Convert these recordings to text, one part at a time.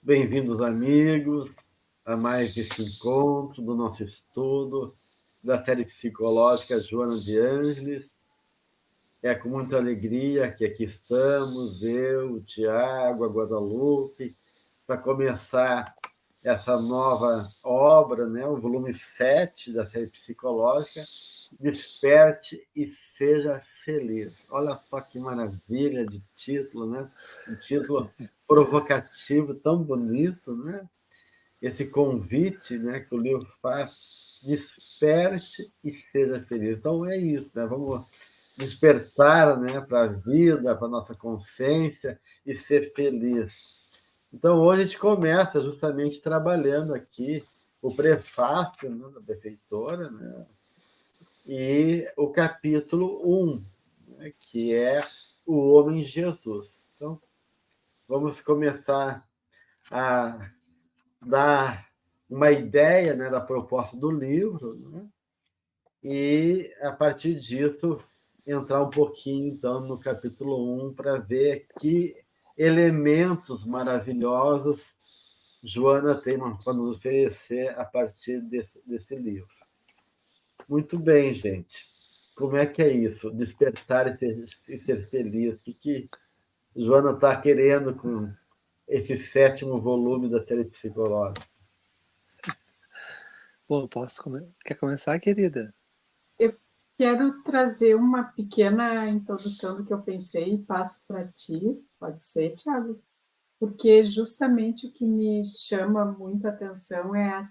Bem-vindos, amigos, a mais esse encontro do nosso estudo da série psicológica Joana de Ângeles. É com muita alegria que aqui estamos, eu, o Tiago, a Guadalupe, para começar essa nova obra, né, o volume 7 da série psicológica, Desperte e Seja Feliz. Olha só que maravilha de título, né? Um título provocativo, tão bonito, né? Esse convite, né, que o livro faz, desperte e seja feliz. Então é isso, né? Vamos despertar, né, para a vida, para a nossa consciência e ser feliz. Então hoje a gente começa justamente trabalhando aqui o prefácio, né, da benfeitora, né, e o capítulo 1, né, que é o homem Jesus. Então vamos começar a dar uma ideia, né, da proposta do livro, né, e, a partir disso, entrar um pouquinho, então, no capítulo 1, para ver que elementos maravilhosos Joana tem para nos oferecer a partir desse livro. Muito bem, gente. Como é que é isso? Despertar e ser feliz. O que Joana está querendo com esse 7º volume da série psicológica? Bom, quer começar, querida? Eu quero trazer uma pequena introdução do que eu pensei e passo para ti. Pode ser, Tiago? Porque justamente o que me chama muita atenção é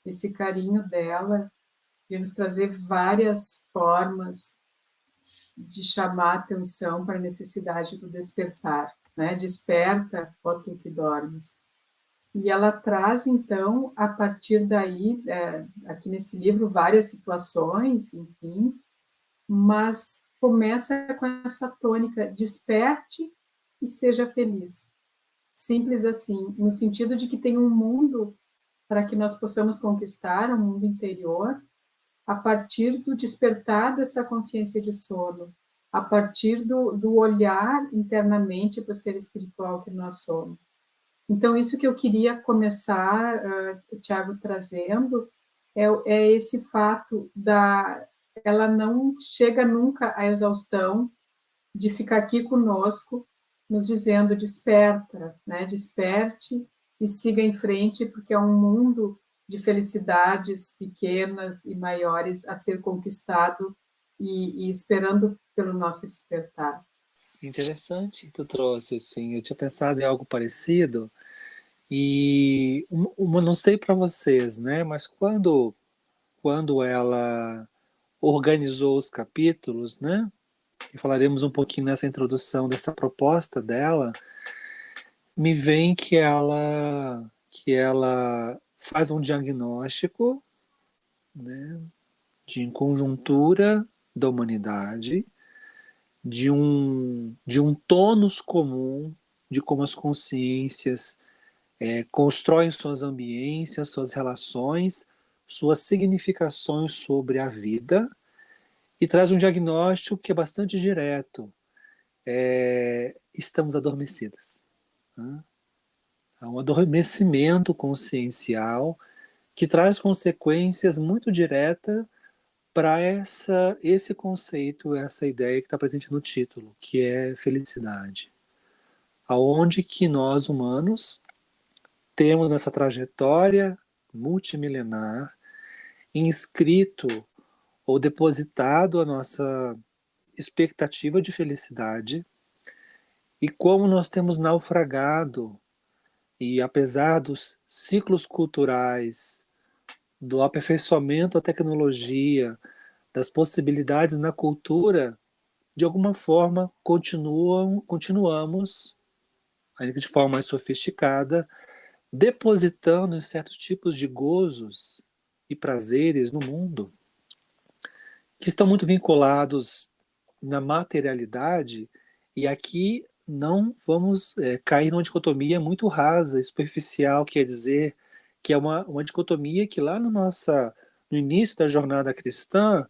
esse carinho dela de nos trazer várias formas de chamar atenção para a necessidade do despertar, né? Desperta, ó tu que dormes. E ela traz, então, a partir daí, aqui nesse livro, várias situações, enfim, mas começa com essa tônica: desperte e seja feliz. Simples assim, no sentido de que tem um mundo para que nós possamos conquistar, um mundo interior, a partir do despertar dessa consciência de sono, a partir do olhar internamente para o ser espiritual que nós somos. Então, isso que eu queria começar, Tiago, trazendo, é esse fato ela não chega nunca à exaustão de ficar aqui conosco, nos dizendo: desperta, né? Desperte e siga em frente, porque é um mundo de felicidades pequenas e maiores a ser conquistado e esperando pelo nosso despertar. Interessante que tu trouxe, assim. Eu tinha pensado em algo parecido e não sei para vocês, né? Mas quando ela organizou os capítulos, né? E falaremos um pouquinho nessa introdução dessa proposta dela. Me vem que ela faz um diagnóstico, né? De conjuntura da humanidade, de um tônus comum, de como as consciências constroem suas ambiências, suas relações, suas significações sobre a vida, e traz um diagnóstico que é bastante direto. Estamos adormecidas. Né? Há um adormecimento consciencial que traz consequências muito diretas para esse conceito, essa ideia que está presente no título, que é felicidade. Aonde que nós, humanos, temos nessa trajetória multimilenar inscrito ou depositado a nossa expectativa de felicidade, e como nós temos naufragado, e apesar dos ciclos culturais, do aperfeiçoamento da tecnologia, das possibilidades na cultura, de alguma forma continuamos, ainda que de forma mais sofisticada, depositando em certos tipos de gozos e prazeres no mundo, que estão muito vinculados na materialidade, e aqui não vamos cair numa dicotomia muito rasa e superficial, quer dizer, que é uma dicotomia que lá no início da jornada cristã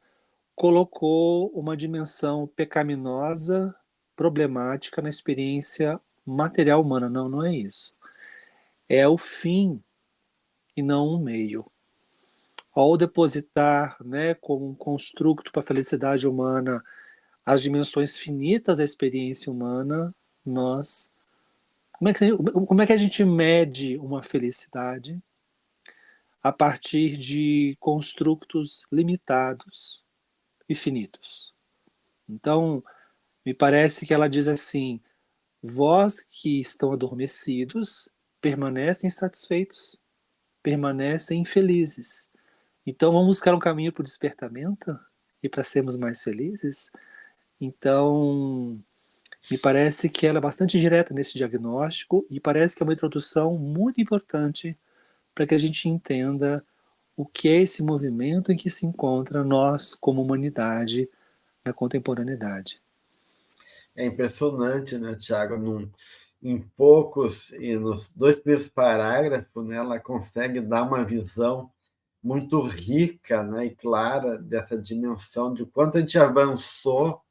colocou uma dimensão pecaminosa, problemática na experiência material humana. Não, não é isso. é o fim e não o meio. Ao depositar, né, como um construto para a felicidade humana as dimensões finitas da experiência humana, nós como é que a gente mede uma felicidade? A partir de construtos limitados e finitos. Então, me parece que ela diz assim: vós que estão adormecidos, permanecem insatisfeitos, permanecem infelizes. Então, vamos buscar um caminho para o despertamento e para sermos mais felizes? Então, me parece que ela é bastante direta nesse diagnóstico e parece que é uma introdução muito importante para que a gente entenda o que é esse movimento em que se encontra nós como humanidade na contemporaneidade. É impressionante, né, Tiago? Em poucos, e nos 2 primeiros parágrafos, né, ela consegue dar uma visão muito rica, né, e clara dessa dimensão de quanto a gente avançamos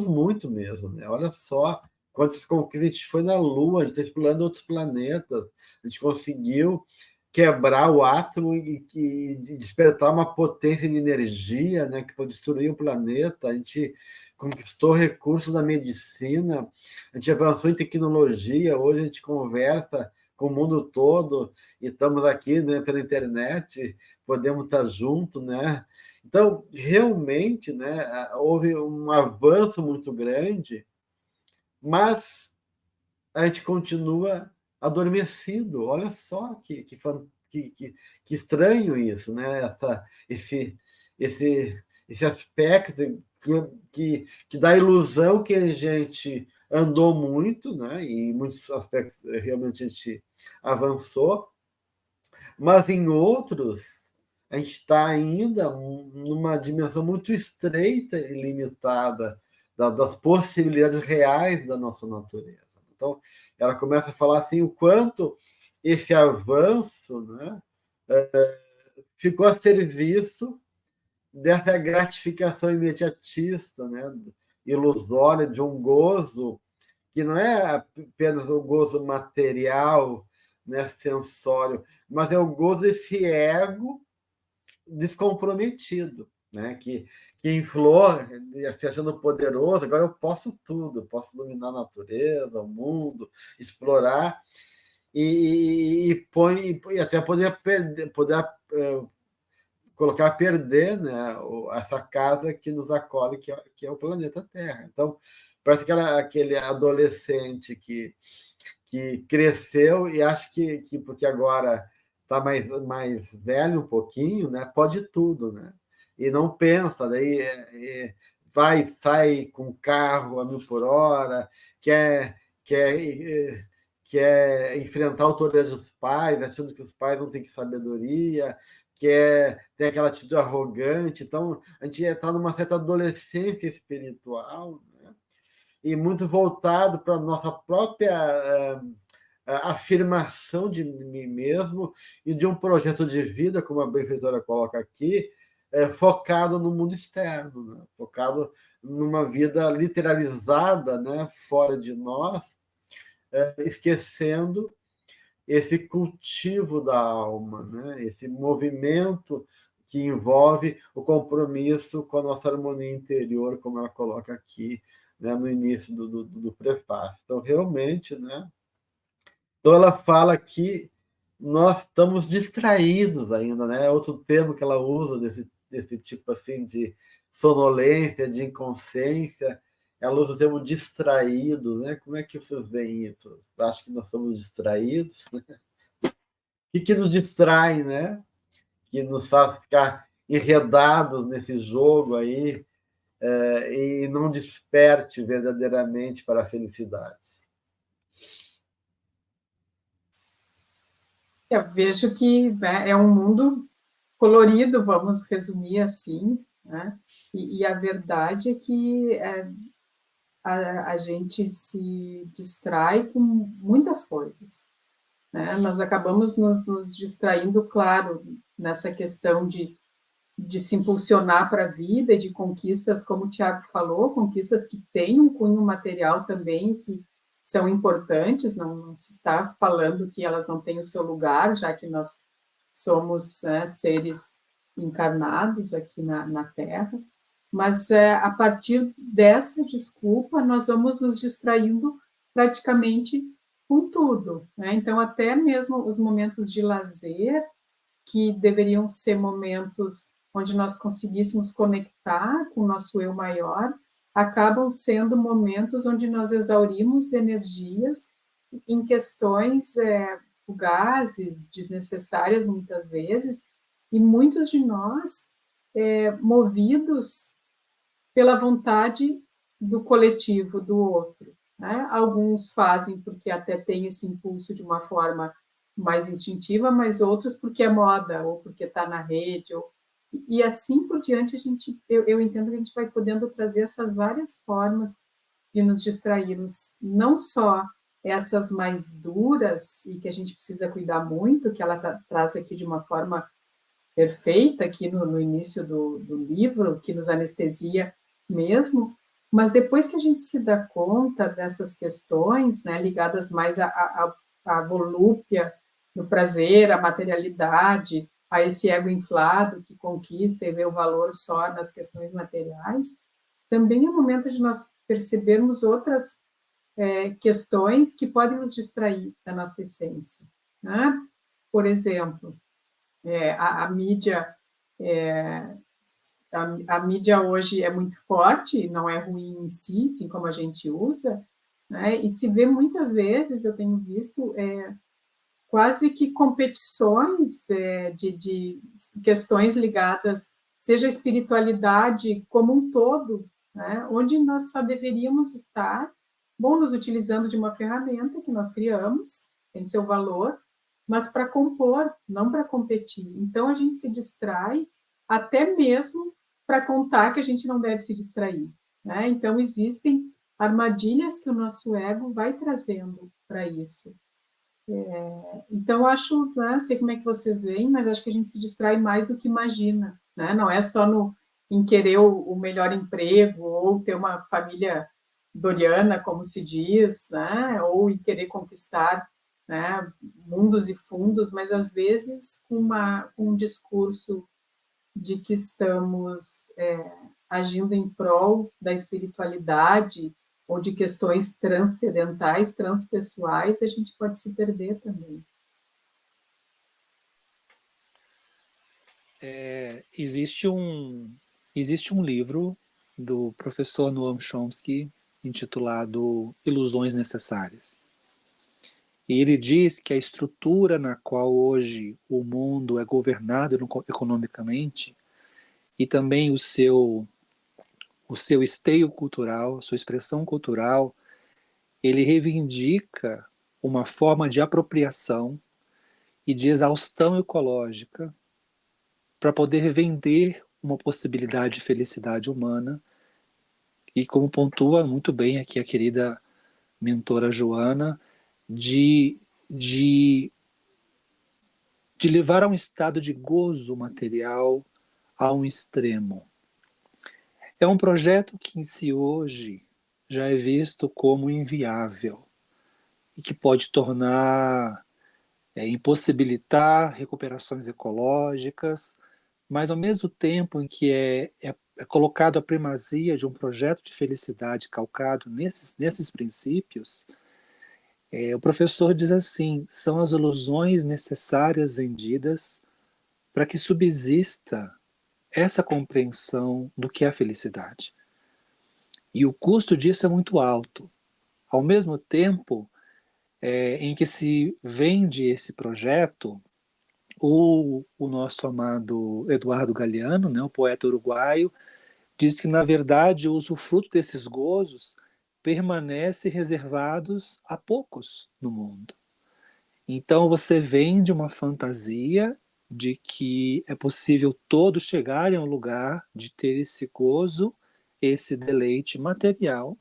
muito mesmo, né? Olha só quantas conquistas a gente foi na Lua, a gente está explorando outros planetas, a gente conseguiu quebrar o átomo e despertar uma potência de energia, né, que pode destruir o planeta. A gente conquistou recursos da medicina, a gente avançou em tecnologia, hoje a gente conversa com o mundo todo e estamos aqui, né, pela internet, podemos estar juntos, né? Então, realmente, né, houve um avanço muito grande, mas a gente continua adormecido. Olha só que estranho isso, né? Esse, esse aspecto que dá a ilusão que a gente andou muito, né? E em muitos aspectos realmente a gente avançou, mas em outros a gente está ainda numa dimensão muito estreita e limitada das possibilidades reais da nossa natureza. Então, ela começa a falar assim o quanto esse avanço, né, ficou a serviço dessa gratificação imediatista, né, ilusória, de um gozo que não é apenas o gozo material, né, sensório, mas é o gozo esse ego descomprometido, né? Que inflou, se achando poderoso, agora eu posso tudo, eu posso dominar a natureza, o mundo, explorar e até poder perder, colocar a perder, né, essa casa que nos acolhe, que é o planeta Terra. Então, parece aquele adolescente que cresceu e acha que porque agora está mais velho um pouquinho, né, pode tudo, né? E não pensa, daí sai com carro a 1.000 por hora, quer, quer enfrentar a autoridade dos pais, achando que os pais não têm sabedoria, tem aquela atitude arrogante. Então, a gente está numa certa adolescência espiritual, né? E muito voltado para a nossa própria afirmação de mim mesmo e de um projeto de vida, como a benfeitora coloca aqui, focado no mundo externo, né? Focado numa vida literalizada, né? Fora de nós, esquecendo esse cultivo da alma, né? Esse movimento que envolve o compromisso com a nossa harmonia interior, como ela coloca aqui, né, no início do prefácio. Então, realmente, né? Então, ela fala que nós estamos distraídos ainda, né? Outro termo que ela usa desse tipo assim de sonolência, de inconsciência, ela usa o termo distraído, né? Como é que vocês veem isso? Acho que nós somos distraídos? O que nos distrai, né? Que nos faz ficar enredados nesse jogo aí, e não desperte verdadeiramente para a felicidade. Eu vejo que, né, é um mundo colorido, vamos resumir assim, né? E a verdade é que a gente se distrai com muitas coisas, né? Nós acabamos nos distraindo, claro, nessa questão de se impulsionar para a vida e de conquistas, como o Tiago falou, conquistas que têm um cunho material também, que são importantes, não se está falando que elas não têm o seu lugar, já que nós somos seres encarnados aqui na Terra, mas a partir dessa desculpa nós vamos nos distraindo praticamente com tudo, né? Então até mesmo os momentos de lazer, que deveriam ser momentos onde nós conseguíssemos conectar com o nosso eu maior, acabam sendo momentos onde nós exaurimos energias em questões fugazes, desnecessárias muitas vezes, e muitos de nós movidos pela vontade do coletivo, do outro, né? Alguns fazem porque até tem esse impulso de uma forma mais instintiva, mas outros porque é moda, ou porque está na rede, e assim por diante eu entendo que a gente vai podendo trazer essas várias formas de nos distrairmos, não só essas mais duras, e que a gente precisa cuidar muito, que ela traz aqui de uma forma perfeita, aqui no início do livro, que nos anestesia mesmo, mas depois que a gente se dá conta dessas questões, né, ligadas mais à volúpia do prazer, à materialidade, a esse ego inflado que conquista e vê o valor só nas questões materiais, também é momento de nós percebermos outras questões que podem nos distrair da nossa essência, né? Por exemplo, a mídia a mídia hoje é muito forte, não é ruim em si, assim como a gente usa, né? E se vê muitas vezes, eu tenho visto quase que competições de questões ligadas, seja a espiritualidade como um todo, né? Onde nós só deveríamos estar, bom, nos utilizando de uma ferramenta que nós criamos, tem seu valor, mas para compor, não para competir. Então, a gente se distrai até mesmo para contar que a gente não deve se distrair, né? Então, existem armadilhas que o nosso ego vai trazendo para isso. Então, acho, né, não sei como é que vocês veem, mas acho que a gente se distrai mais do que imagina, né? Não é só em querer o melhor emprego ou ter uma família doriana, como se diz, né? Ou em querer conquistar, né, mundos e fundos, mas às vezes com um discurso de que estamos agindo em prol da espiritualidade ou de questões transcendentais, transpessoais, a gente pode se perder também. Existe um livro do professor Noam Chomsky intitulado Ilusões Necessárias. E ele diz que a estrutura na qual hoje o mundo é governado economicamente e também o seu esteio cultural, sua expressão cultural, ele reivindica uma forma de apropriação e de exaustão ecológica para poder vender uma possibilidade de felicidade humana. E como pontua muito bem aqui a querida mentora Joana, de, de, de levar a um estado de gozo material a um extremo. É um projeto que em si hoje já é visto como inviável e que pode impossibilitar recuperações ecológicas, mas ao mesmo tempo em que é colocado a primazia de um projeto de felicidade calcado nesses princípios, o professor diz assim: são as ilusões necessárias vendidas para que subsista essa compreensão do que é a felicidade. E o custo disso é muito alto. Ao mesmo tempo em que se vende esse projeto, o nosso amado Eduardo Galeano, né, o poeta uruguaio, diz que, na verdade, o usufruto desses gozos permanece reservados a poucos no mundo. Então você vende uma fantasia de que é possível todos chegarem ao lugar de ter esse gozo, esse deleite material,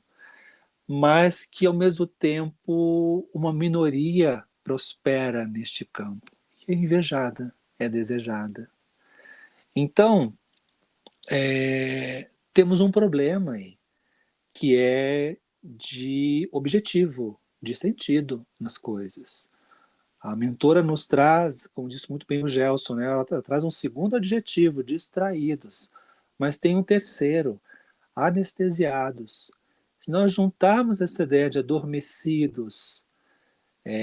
mas que ao mesmo tempo uma minoria prospera neste campo. E é invejada, é desejada. Então, temos um problema aí, que é de objetivo de sentido nas coisas. A mentora nos traz, como disse muito bem o Gelson, né, ela traz um segundo adjetivo, distraídos, mas tem um terceiro, anestesiados. Se nós juntarmos essa ideia de adormecidos,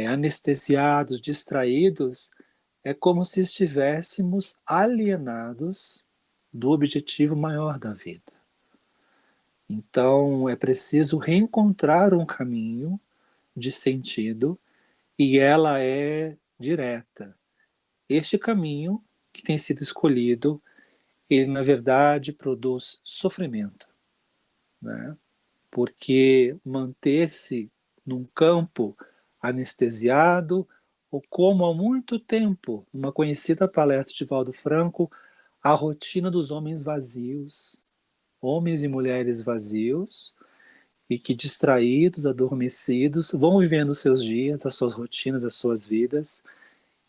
anestesiados, distraídos, é como se estivéssemos alienados do objetivo maior da vida. Então, é preciso reencontrar um caminho de sentido e ela é direta. Este caminho que tem sido escolhido, ele na verdade produz sofrimento, né? Porque manter-se num campo anestesiado, ou como há muito tempo, numa conhecida palestra de Valdo Franco, a rotina dos homens vazios, homens e mulheres vazios, e que distraídos, adormecidos, vão vivendo os seus dias, as suas rotinas, as suas vidas,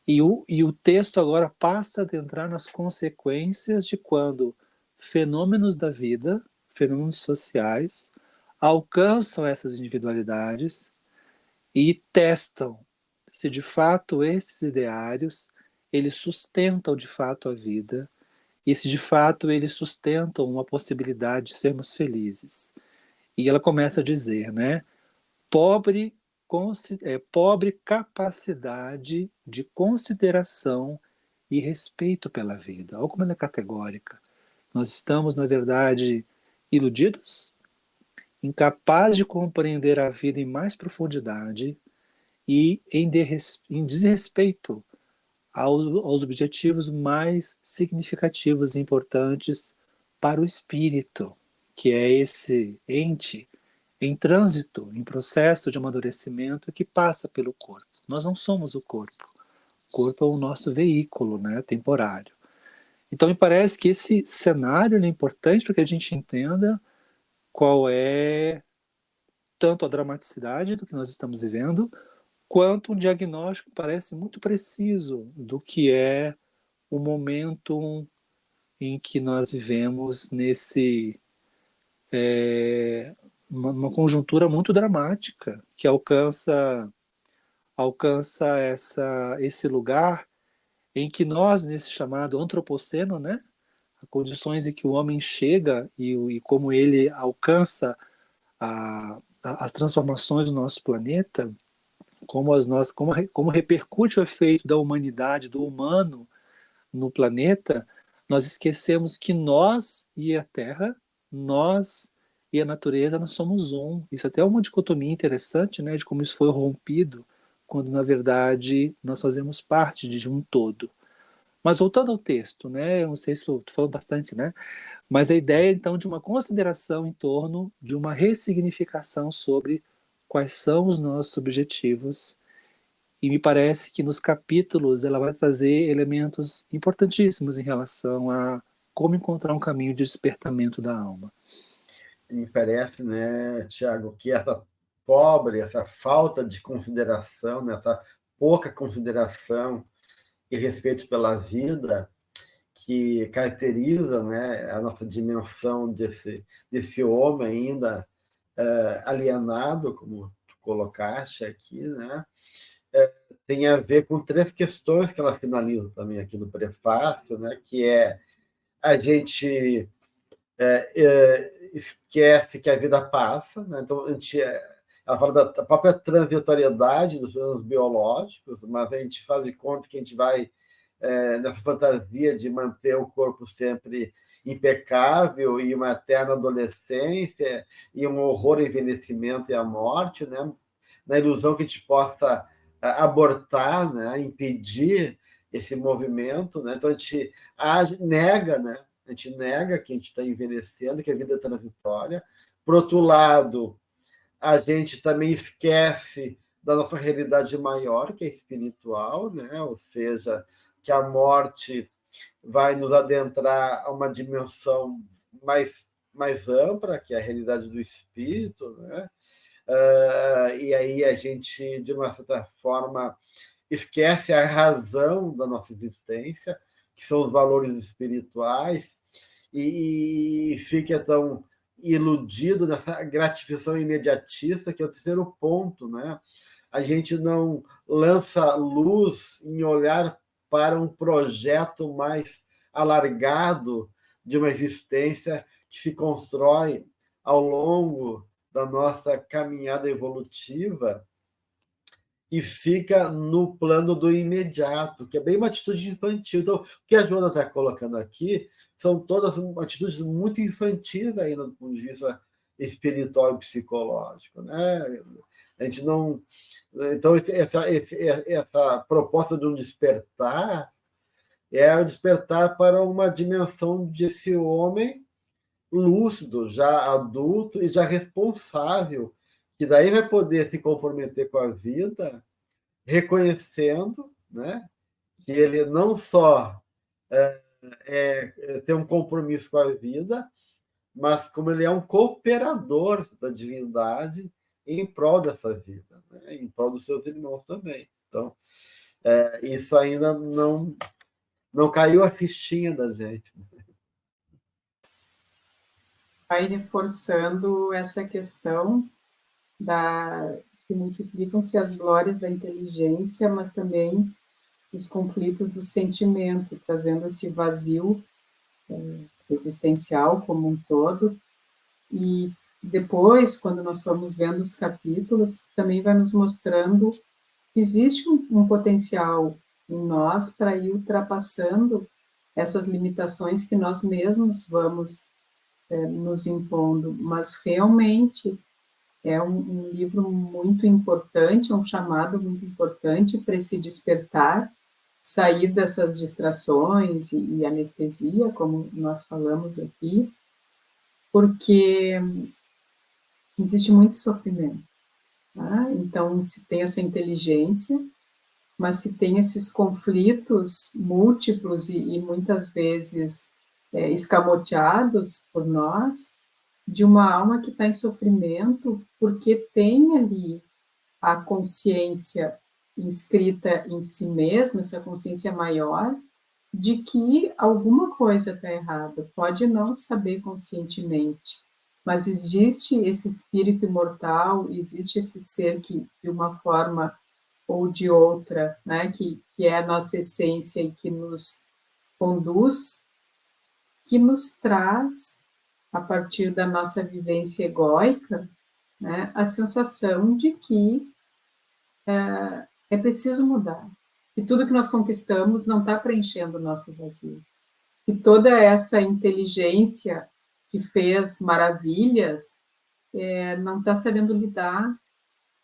e o texto agora passa a adentrar nas consequências de quando fenômenos da vida, fenômenos sociais, alcançam essas individualidades e testam se de fato esses ideários eles sustentam de fato a vida e se de fato eles sustentam uma possibilidade de sermos felizes. E ela começa a dizer, né? Pobre, pobre capacidade de consideração e respeito pela vida. Olha como ela é categórica. Nós estamos, na verdade, iludidos, incapazes de compreender a vida em mais profundidade e em desrespeito aos objetivos mais significativos e importantes para o espírito, que é esse ente em trânsito, em processo de amadurecimento que passa pelo corpo. Nós não somos o corpo. O corpo é o nosso veículo, né, temporário. Então, me parece que esse cenário é importante para que a gente entenda qual é tanto a dramaticidade do que nós estamos vivendo, quanto um diagnóstico parece muito preciso do que é o momento em que nós vivemos nesse uma conjuntura muito dramática que alcança esse lugar em que nós, nesse chamado antropoceno, né, condições em que o homem chega e como ele alcança as transformações do nosso planeta, como repercute o efeito da humanidade, do humano no planeta, nós esquecemos que nós e a Terra, nós e a natureza, nós somos um. Isso até é uma dicotomia interessante, né, de como isso foi rompido, quando na verdade nós fazemos parte de um todo. Mas voltando ao texto, né, eu não sei se estou falando bastante, né, mas a ideia então de uma consideração em torno de uma ressignificação sobre quais são os nossos objetivos. E me parece que nos capítulos ela vai trazer elementos importantíssimos em relação a como encontrar um caminho de despertamento da alma. Me parece, né, Tiago, que essa falta de consideração, né, essa pouca consideração e respeito pela vida que caracteriza, né, a nossa dimensão desse homem ainda alienado, como tu colocaste aqui, né, tem a ver com três questões que ela finaliza também aqui no prefácio, né, que é a gente esquece que a vida passa, né? Então ela fala da própria transitoriedade dos anos biológicos, mas a gente faz de conta que a gente vai nessa fantasia de manter o corpo sempre impecável e uma eterna adolescência e um horror ao envelhecimento e à morte, né? Na ilusão que a gente possa abortar, né? Impedir esse movimento, né? Então a gente nega, né? A gente nega que a gente está envelhecendo, que a vida é transitória. Por outro lado, a gente também esquece da nossa realidade maior, que é espiritual, né? Ou seja, que a morte vai nos adentrar a uma dimensão mais ampla, que é a realidade do espírito, né? E aí a gente, de uma certa forma, esquece a razão da nossa existência, que são os valores espirituais, e fica tão iludido nessa gratificação imediatista, que é o terceiro ponto, né? A gente não lança luz em olhar para um projeto mais alargado de uma existência que se constrói ao longo da nossa caminhada evolutiva e fica no plano do imediato, que é bem uma atitude infantil. Então, o que a Joana está colocando aqui são todas atitudes muito infantis ainda do ponto de vista espiritual e psicológico, né? A gente não... Então, essa proposta de um despertar é o despertar para uma dimensão desse homem lúcido, já adulto e já responsável, que daí vai poder se comprometer com a vida, reconhecendo, né, que ele não só tem um compromisso com a vida, mas como ele é um cooperador da divindade em prol dessa vida, né, em prol dos seus irmãos também. Então, isso ainda não caiu a fichinha da gente. Vai reforçando essa questão que multiplicam-se as glórias da inteligência, mas também os conflitos do sentimento, trazendo esse vazio existencial como um todo. E depois, quando nós formos vendo os capítulos, também vai nos mostrando que existe um potencial em nós para ir ultrapassando essas limitações que nós mesmos vamos nos impondo, mas realmente é um livro muito importante, é um chamado muito importante para se despertar, sair dessas distrações e anestesia, como nós falamos aqui, porque existe muito sofrimento. Tá? Então, se tem essa inteligência, mas se tem esses conflitos múltiplos e muitas vezes escamoteados por nós, de uma alma que está em sofrimento, porque tem ali a consciência inscrita em si mesma, essa consciência maior, de que alguma coisa está errada, pode não saber conscientemente, mas existe esse espírito imortal, existe esse ser que, de uma forma ou de outra, né, que é a nossa essência e que nos conduz, que nos traz, a partir da nossa vivência egóica, né, a sensação de que é preciso mudar, que tudo que nós conquistamos não está preenchendo o nosso vazio, que toda essa inteligência que fez maravilhas não está sabendo lidar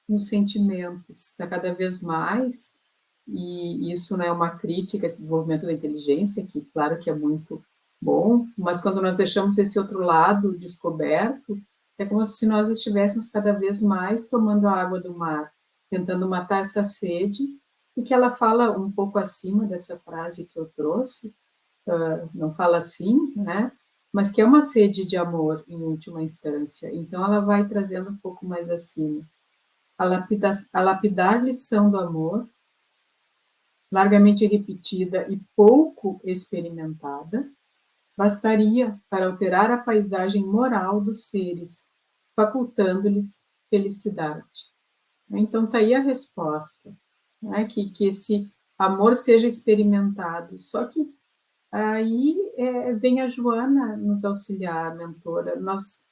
com os sentimentos, está cada vez mais, e isso não é uma crítica, esse desenvolvimento da inteligência, que claro que é muito bom, mas quando nós deixamos esse outro lado descoberto, é como se nós estivéssemos cada vez mais tomando a água do mar, tentando matar essa sede, e que ela fala um pouco acima dessa frase que eu trouxe, não fala assim, né? Mas que é uma sede de amor, em última instância. Então, ela vai trazendo um pouco mais acima. A lapidar lição do amor, largamente repetida e pouco experimentada, bastaria para alterar a paisagem moral dos seres, facultando-lhes felicidade. Então, está aí a resposta, né? Que esse amor seja experimentado. Só que aí vem a Joana nos auxiliar, a mentora. Nós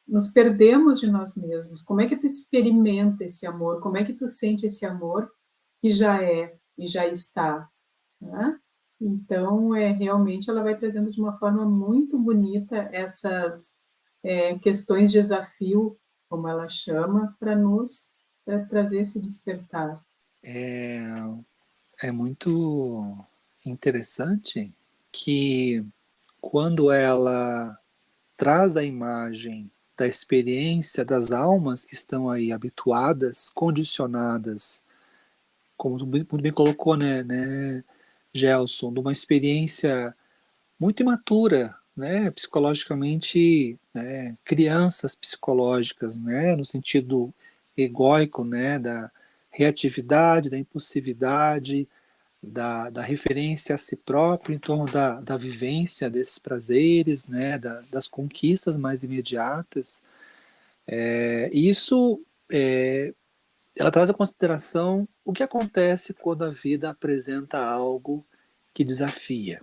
nos perdemos de nós mesmos. Como é que tu experimenta esse amor? Como é que tu sente esse amor que já é e já está? Né? Então, realmente, ela vai trazendo de uma forma muito bonita essas questões de desafio, como ela chama, para nos trazer esse despertar. É muito interessante que quando ela traz a imagem da experiência das almas que estão aí habituadas, condicionadas, como tu muito bem colocou, né, Gelson, de uma experiência muito imatura, né, psicologicamente, né, crianças psicológicas, né, no sentido egóico, né, da reatividade, da impulsividade, da referência a si próprio, em torno da vivência desses prazeres, né, das conquistas mais imediatas. Isso, ela traz a consideração o que acontece quando a vida apresenta algo que desafia,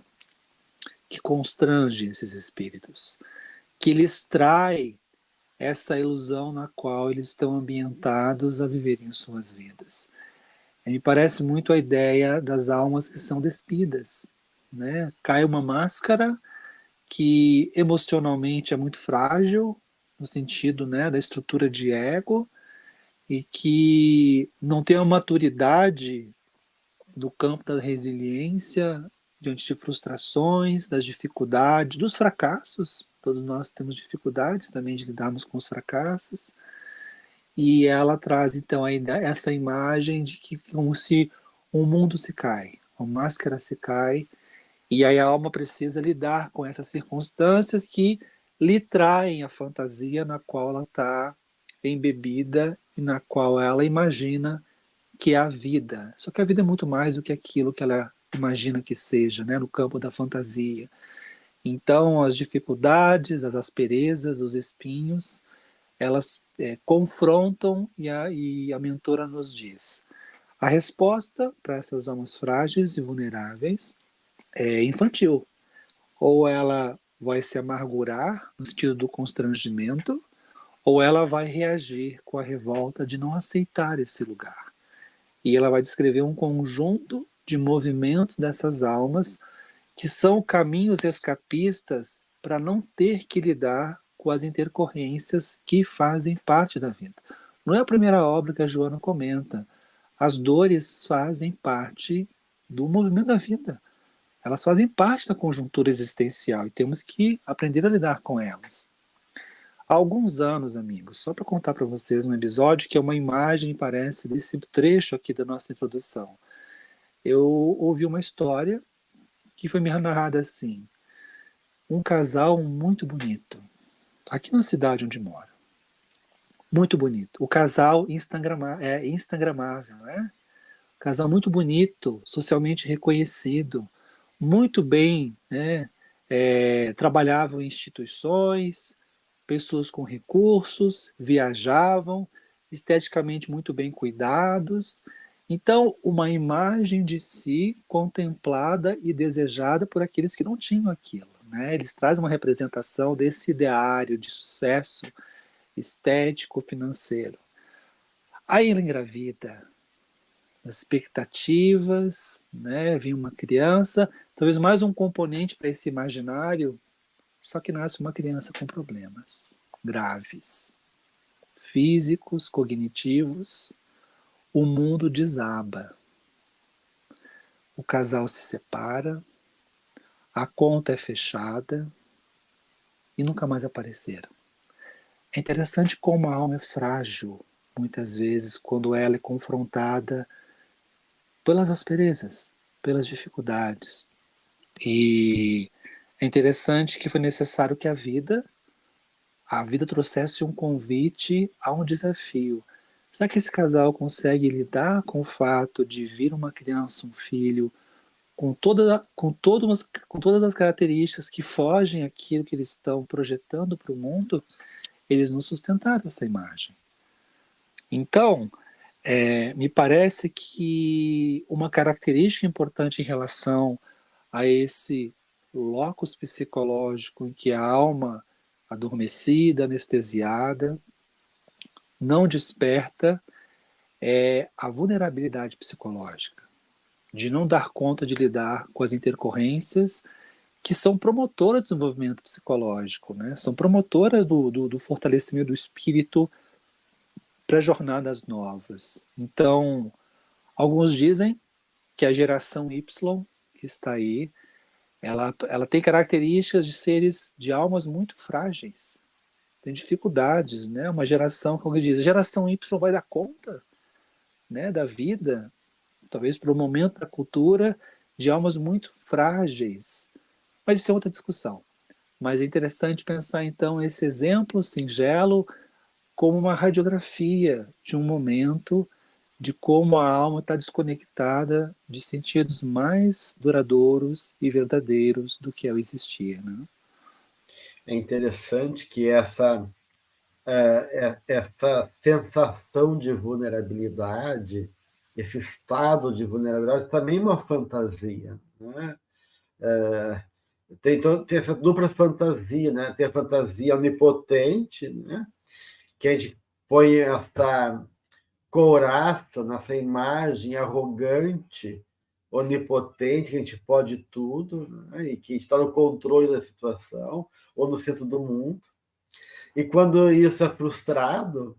que constrange esses espíritos, que lhes trai essa ilusão na qual eles estão ambientados a viverem suas vidas. Me parece muito a ideia das almas que são despidas, né? Cai uma máscara que emocionalmente é muito frágil, no sentido, né, da estrutura de ego, e que não tem a maturidade do campo da resiliência diante de frustrações, das dificuldades, dos fracassos. Todos nós temos dificuldades também de lidarmos com os fracassos. E ela traz então essa imagem de que como se um mundo se cai, a máscara se cai, e aí a alma precisa lidar com essas circunstâncias que lhe traem a fantasia na qual ela está embebida e na qual ela imagina que é a vida. Só que a vida é muito mais do que aquilo que ela imagina que seja, né, no campo da fantasia. Então, as dificuldades, as asperezas, os espinhos, elas confrontam e a mentora nos diz: a resposta para essas almas frágeis e vulneráveis é infantil. Ou ela vai se amargurar no sentido do constrangimento, ou ela vai reagir com a revolta de não aceitar esse lugar. E ela vai descrever um conjunto de movimentos dessas almas que são caminhos escapistas para não ter que lidar com as intercorrências que fazem parte da vida. Não é a primeira obra que a Joana comenta. As dores fazem parte do movimento da vida. Elas fazem parte da conjuntura existencial e temos que aprender a lidar com elas. Há alguns anos, amigos, só para contar para vocês um episódio que é uma imagem, parece, desse trecho aqui da nossa introdução. Eu ouvi uma história que foi me narrada assim: um casal muito bonito, aqui na cidade onde moro. Muito bonito. O casal instagramável, né? Casal muito bonito, socialmente reconhecido, muito bem, né? Trabalhavam em instituições, pessoas com recursos, viajavam, esteticamente muito bem cuidados. Então, uma imagem de si contemplada e desejada por aqueles que não tinham aquilo, né? Eles trazem uma representação desse ideário de sucesso estético, financeiro. Aí ela engravida, as expectativas, né? Vinha uma criança, talvez mais um componente para esse imaginário, só que nasce uma criança com problemas graves, físicos, cognitivos. O mundo desaba. O casal se separa, a conta é fechada e nunca mais apareceram. É interessante como a alma é frágil, muitas vezes, quando ela é confrontada pelas asperezas, pelas dificuldades. E é interessante que foi necessário que a vida trouxesse um convite a um desafio. Será que esse casal consegue lidar com o fato de vir uma criança, um filho, com todas as características que fogem àquilo que eles estão projetando para o mundo? Eles não sustentaram essa imagem. Então, me parece que uma característica importante em relação a esse locus psicológico em que a alma adormecida, anestesiada, não desperta, é a vulnerabilidade psicológica, de não dar conta de lidar com as intercorrências que são promotoras do desenvolvimento psicológico, né? São promotoras do fortalecimento do espírito para jornadas novas. Então, alguns dizem que a geração Y que está aí, ela tem características de seres, de almas muito frágeis, tem dificuldades, né? Uma geração, como diz, a geração Y vai dar conta, né, da vida, talvez para o momento da cultura, de almas muito frágeis. Mas isso é outra discussão. Mas é interessante pensar, então, esse exemplo singelo como uma radiografia de um momento de como a alma está desconectada de sentidos mais duradouros e verdadeiros do que ela existia, né? É interessante que essa sensação de vulnerabilidade, esse estado de vulnerabilidade, também é uma fantasia, né? Tem essa dupla fantasia, né? Tem a fantasia onipotente, né? Que a gente põe essa couraça nessa imagem arrogante, onipotente, que a gente pode tudo, né? E que está no controle da situação ou no centro do mundo. E quando isso é frustrado,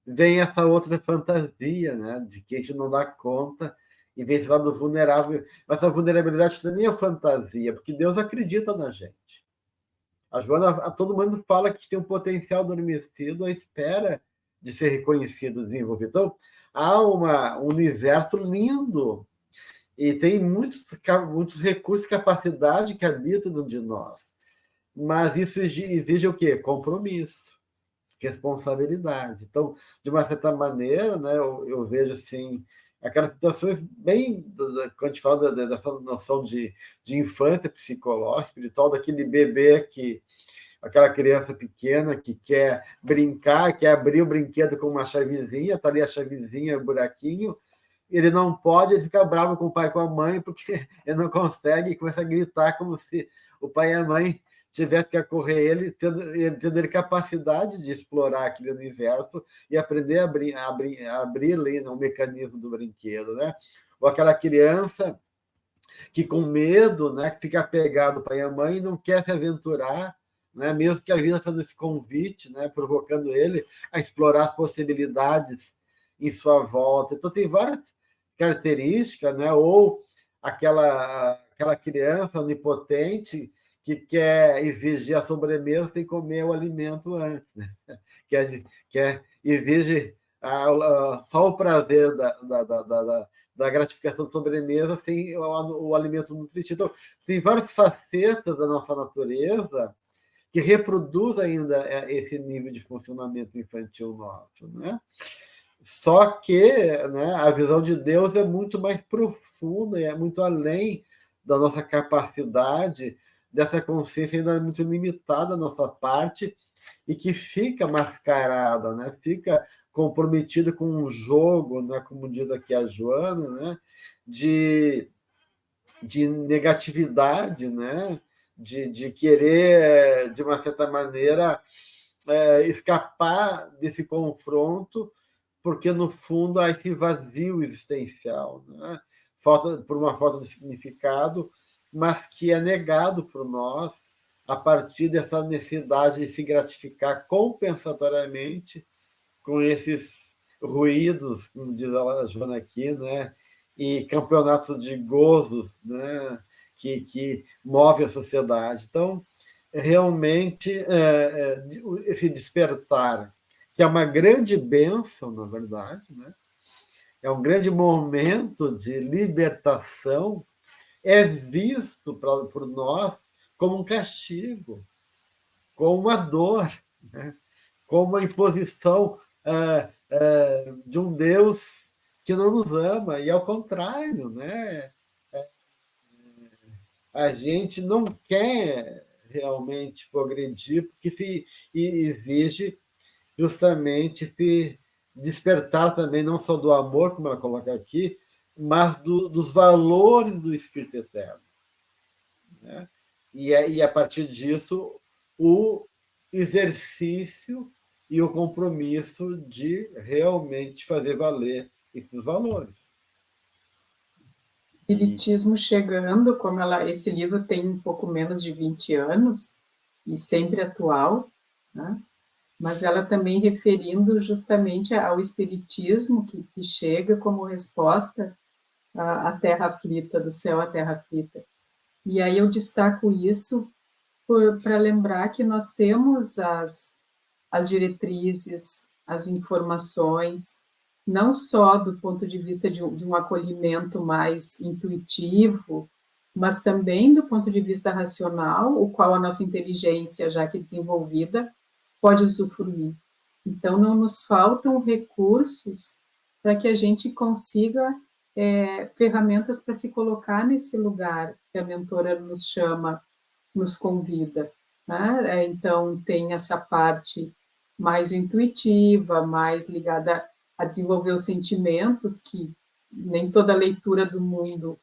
vem essa outra fantasia, né? De que a gente não dá conta e vem esse lado vulnerável. Mas a vulnerabilidade também é fantasia, porque Deus acredita na gente. A Joana, a todo mundo fala que a gente tem um potencial adormecido à espera de ser reconhecido, desenvolvido. Então, há um universo lindo e tem muitos recursos, capacidade que habita dentro de nós. Mas isso exige o quê? Compromisso, responsabilidade. Então, de uma certa maneira, né, eu vejo assim, aquelas situações bem, quando a gente fala dessa noção de infância psicológica, espiritual, daquele bebê aquela criança pequena que quer brincar, quer abrir o brinquedo com uma chavezinha, está ali a chavezinha, o buraquinho, ele não pode, ele fica bravo com o pai e com a mãe, porque ele não consegue e começa a gritar como se o pai e a mãe tivesse que acorrer ele, tendo capacidade de explorar aquele universo e aprender a abrir ali, né, o mecanismo do brinquedo, né? Ou aquela criança que com medo, né, que fica apegado ao pai e à mãe e não quer se aventurar, né, mesmo que a vida faça esse convite, né, provocando ele a explorar as possibilidades em sua volta. Então, tem várias características, né, ou aquela criança onipotente que quer exigir a sobremesa sem comer o alimento antes, né? Exige só o prazer da gratificação de sobremesa sem o alimento nutritivo. Então, tem várias facetas da nossa natureza que reproduz ainda esse nível de funcionamento infantil nosso, né? Só que, né, a visão de Deus é muito mais profunda e é muito além da nossa capacidade, dessa consciência ainda é muito limitada da nossa parte e que fica mascarada, né? Fica comprometida com um jogo, né? Como diz aqui a Joana, né? de negatividade, né? De querer, de uma certa maneira, escapar desse confronto, porque, no fundo, há esse vazio existencial, né? Por uma falta de significado, mas que é negado por nós a partir dessa necessidade de se gratificar compensatoriamente com esses ruídos, como diz a Joana aqui, né? E campeonatos de gozos, né? que move a sociedade. Então, realmente, esse despertar, que é uma grande bênção, na verdade, né? É um grande momento de libertação, é visto por nós como um castigo, como uma dor, né? Como uma imposição de um Deus que não nos ama, e ao contrário, né? A gente não quer realmente progredir, porque se exige justamente se despertar também, não só do amor, como ela coloca aqui, mas dos valores do Espírito Eterno, né? E a partir disso, o exercício e o compromisso de realmente fazer valer esses valores. Espiritismo chegando, como esse livro tem um pouco menos de 20 anos, e sempre atual, né? Mas ela também referindo justamente ao espiritismo que chega como resposta à terra aflita, do céu à terra aflita. E aí eu destaco isso para lembrar que nós temos as diretrizes, as informações, não só do ponto de vista de um acolhimento mais intuitivo, mas também do ponto de vista racional, o qual a nossa inteligência, já que desenvolvida, pode usufruir. Então, não nos faltam recursos para que a gente consiga ferramentas para se colocar nesse lugar que a mentora nos chama, nos convida, né? Então, tem essa parte mais intuitiva, mais ligada a desenvolver os sentimentos, que nem toda leitura do mundo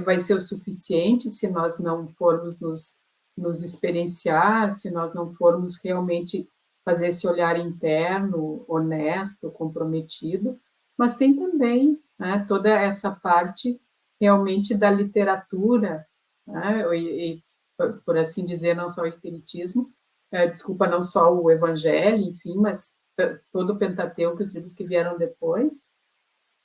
vai ser o suficiente se nós não formos nos experienciar, se nós não formos realmente fazer esse olhar interno, honesto, comprometido, mas tem também, né, toda essa parte realmente da literatura, né, e, por assim dizer, não só o espiritismo, desculpa, não só o evangelho, enfim, mas todo o Pentateuco, os livros que vieram depois,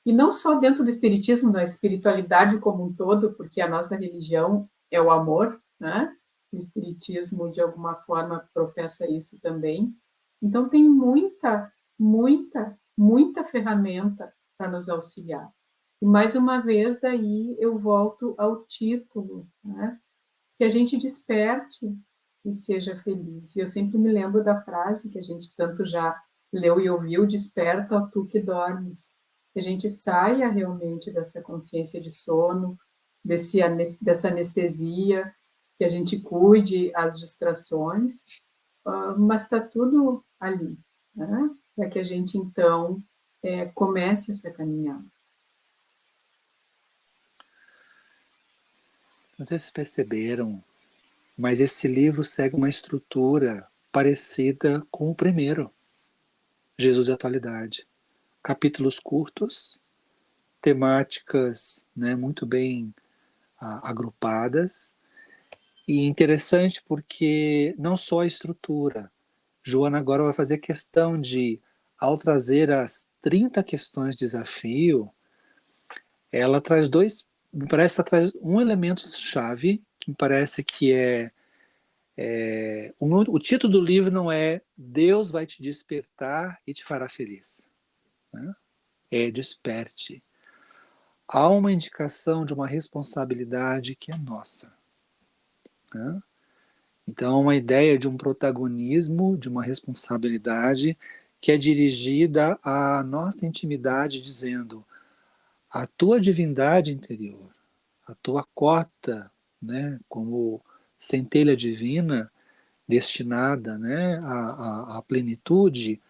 e não só dentro do espiritismo, da espiritualidade como um todo, porque a nossa religião é o amor, né? O espiritismo, de alguma forma, professa isso também. Então, tem muita ferramenta para nos auxiliar. E, mais uma vez, daí eu volto ao título, né? Que a gente desperte e seja feliz. E eu sempre me lembro da frase que a gente tanto já leu e ouviu: desperta, ó tu que dormes. Que a gente saia realmente dessa consciência de sono, dessa anestesia, que a gente cuide as distrações, mas está tudo ali, né? Para que a gente, então, comece essa caminhada. Não sei se vocês perceberam, mas esse livro segue uma estrutura parecida com o primeiro, Jesus e Atualidade. Capítulos curtos, temáticas, né, muito bem agrupadas, e interessante porque não só a estrutura. Joana agora vai fazer questão de, ao trazer as 30 questões de desafio, ela traz me parece que ela traz um elemento-chave, que me parece que o título do livro não é Deus vai te despertar e te fará feliz. Né? É desperte. Há uma indicação de uma responsabilidade que é nossa. Né? Então, uma ideia de um protagonismo, de uma responsabilidade que é dirigida à nossa intimidade, dizendo: a tua divindade interior, a tua cota, né, como centelha divina destinada, né, à plenitude,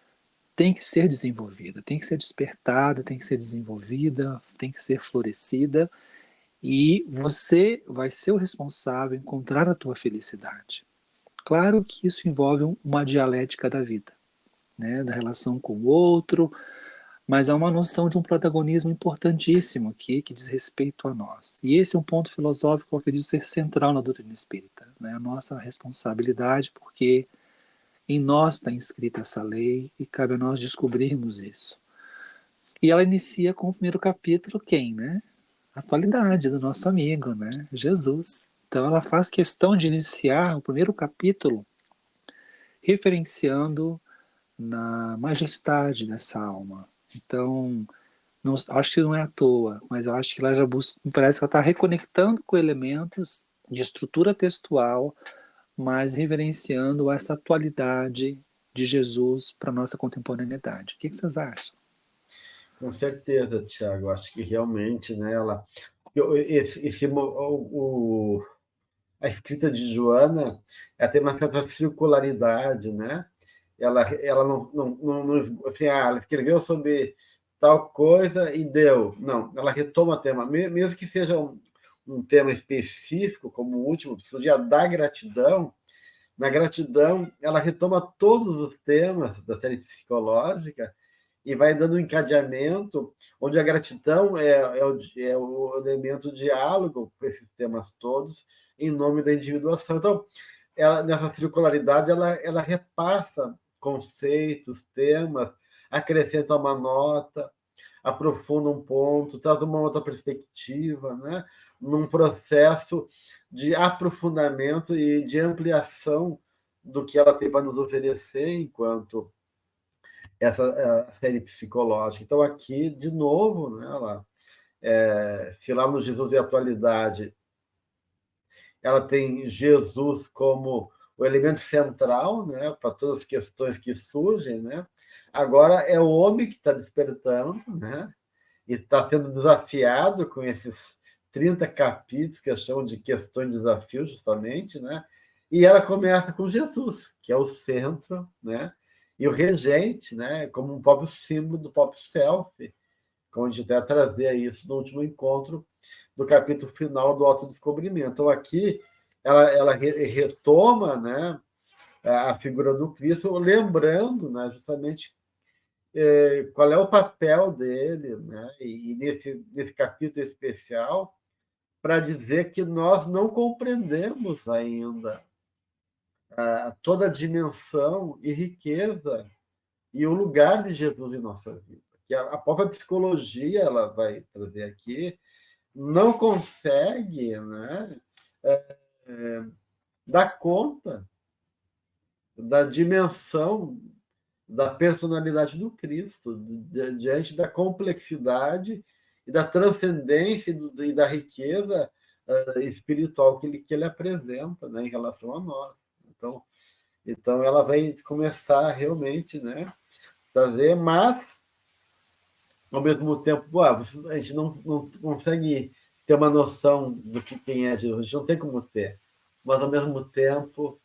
tem que ser desenvolvida, tem que ser despertada, tem que ser desenvolvida, tem que ser florescida, e você vai ser o responsável em encontrar a tua felicidade. Claro que isso envolve uma dialética da vida, né, da relação com o outro, mas há uma noção de um protagonismo importantíssimo aqui que diz respeito a nós. E esse é um ponto filosófico que eu acredito ser central na doutrina espírita, né, a nossa responsabilidade, porque em nós está inscrita essa lei e cabe a nós descobrirmos isso. E ela inicia com o primeiro capítulo, quem, né? A atualidade do nosso amigo, né? Jesus. Então ela faz questão de iniciar o primeiro capítulo referenciando na majestade dessa alma. Então, não, acho que não é à toa, mas eu acho que ela já busca, parece que ela está reconectando com elementos de estrutura textual, mas reverenciando essa atualidade de Jesus para a nossa contemporaneidade. O que vocês acham? Com certeza, Tiago. Acho que realmente, né, a escrita de Joana tem uma certa circularidade, né? Ela não assim, ela escreveu sobre tal coisa e deu. Não, ela retoma o tema, mesmo que seja um tema específico, como o último, Psicologia da Gratidão. Na gratidão, ela retoma todos os temas da série psicológica e vai dando um encadeamento, onde a gratidão é o elemento de diálogo para esses temas todos, em nome da individuação. Então, nessa circularidade, ela repassa conceitos, temas, acrescenta uma nota, aprofunda um ponto, traz uma outra perspectiva, né? Num processo de aprofundamento e de ampliação do que ela tem para nos oferecer enquanto essa série psicológica. Então, aqui, de novo, né, se lá no Jesus e Atualidade ela tem Jesus como o elemento central, né, para todas as questões que surgem, né? Agora é o homem que está despertando, né? e está sendo desafiado com esses 30 capítulos que eu chamo de questões e desafios, justamente, né? E ela começa com Jesus, que é o centro, né? E o regente, né? Como um próprio símbolo do próprio self, como a gente vai trazer isso no último encontro do capítulo final do autodescobrimento. Então, aqui, ela retoma, né, a figura do Cristo, lembrando, né, justamente qual é o papel dele, né, e nesse capítulo especial, para dizer que nós não compreendemos ainda toda a dimensão e riqueza e o lugar de Jesus em nossa vida. Que a própria psicologia ela vai trazer aqui, não consegue, né, dar conta da dimensão da personalidade do Cristo, diante da complexidade e da transcendência e da riqueza espiritual que ele apresenta, né, em relação a nós. Então ela vai começar realmente, né, trazer, mas ao mesmo tempo, a gente não consegue ter uma noção do que quem é Jesus, a gente não tem como ter, mas ao mesmo tempo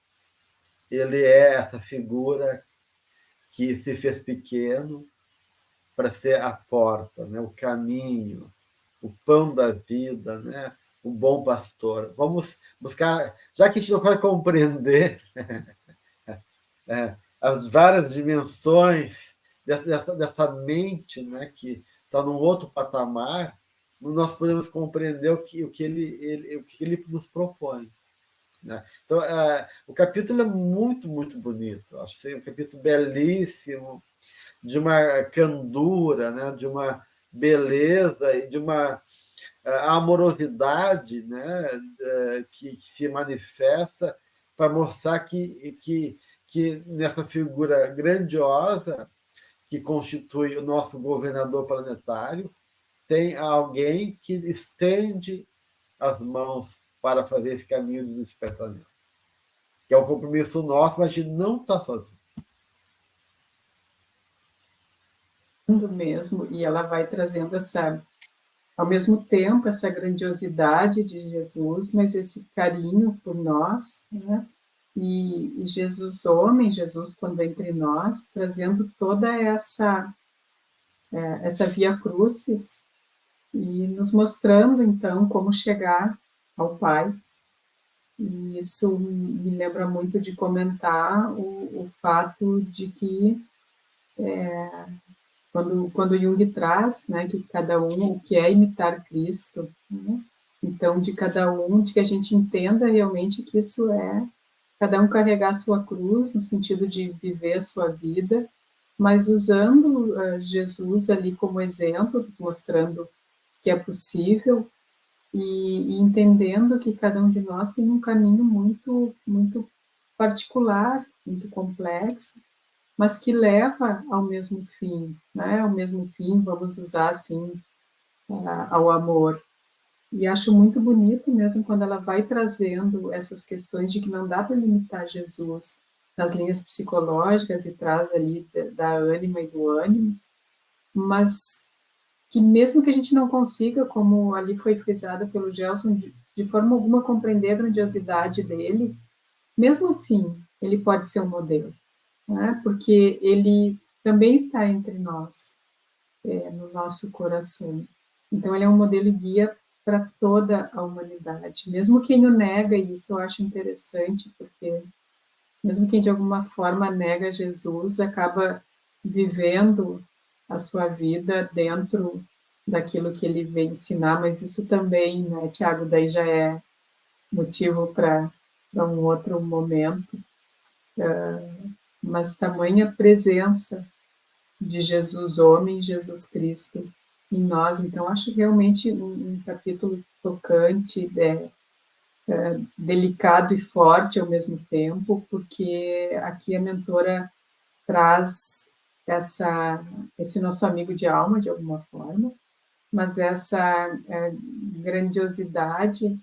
ele é essa figura que se fez pequeno para ser a porta, né? O caminho, o pão da vida, né? O bom pastor. Vamos buscar, já que a gente não vai compreender as várias dimensões dessa mente, né? Que está num outro patamar, nós podemos compreender o que ele nos propõe. Né? Então, o capítulo é muito, muito bonito. Acho que é um capítulo belíssimo, de uma candura, né? De uma beleza e de uma amorosidade, né? Que se manifesta para mostrar que nessa figura grandiosa que constitui o nosso governador planetário, tem alguém que estende as mãos para fazer esse caminho de despertamento. Que é um compromisso nosso, mas a gente não está sozinho. Mesmo, e ela vai trazendo ao mesmo tempo, essa grandiosidade de Jesus, mas esse carinho por nós, né? E Jesus homem, Jesus quando entre nós, trazendo toda essa via crucis e nos mostrando, então, como chegar ao Pai. E isso me lembra muito de comentar o fato de que quando Jung traz, né, que cada um, o que é imitar Cristo, né? Então, de cada um, de que a gente entenda realmente que isso é cada um carregar a sua cruz, no sentido de viver a sua vida, mas usando Jesus ali como exemplo, nos mostrando que é possível e entendendo que cada um de nós tem um caminho muito, muito particular, muito complexo, mas que leva ao mesmo fim, né? Ao mesmo fim, vamos usar assim, ao amor. E acho muito bonito mesmo quando ela vai trazendo essas questões de que não dá para limitar Jesus nas linhas psicológicas e traz ali da ânima e do ânimos, mas que mesmo que a gente não consiga, como ali foi frisado pelo Gelson, de forma alguma compreender a grandiosidade dele, mesmo assim, ele pode ser um modelo, né? Porque ele também está entre nós, no nosso coração. Então, ele é um modelo e guia para toda a humanidade. Mesmo quem o nega, e isso eu acho interessante, porque mesmo quem de alguma forma nega Jesus, acaba vivendo a sua vida dentro daquilo que ele vem ensinar, mas isso também, né, Tiago, daí já é motivo para um outro momento, mas tamanha presença de Jesus homem, Jesus Cristo em nós. Então, acho realmente um capítulo tocante, delicado e forte ao mesmo tempo, porque aqui a mentora traz esse nosso amigo de alma, de alguma forma, mas essa grandiosidade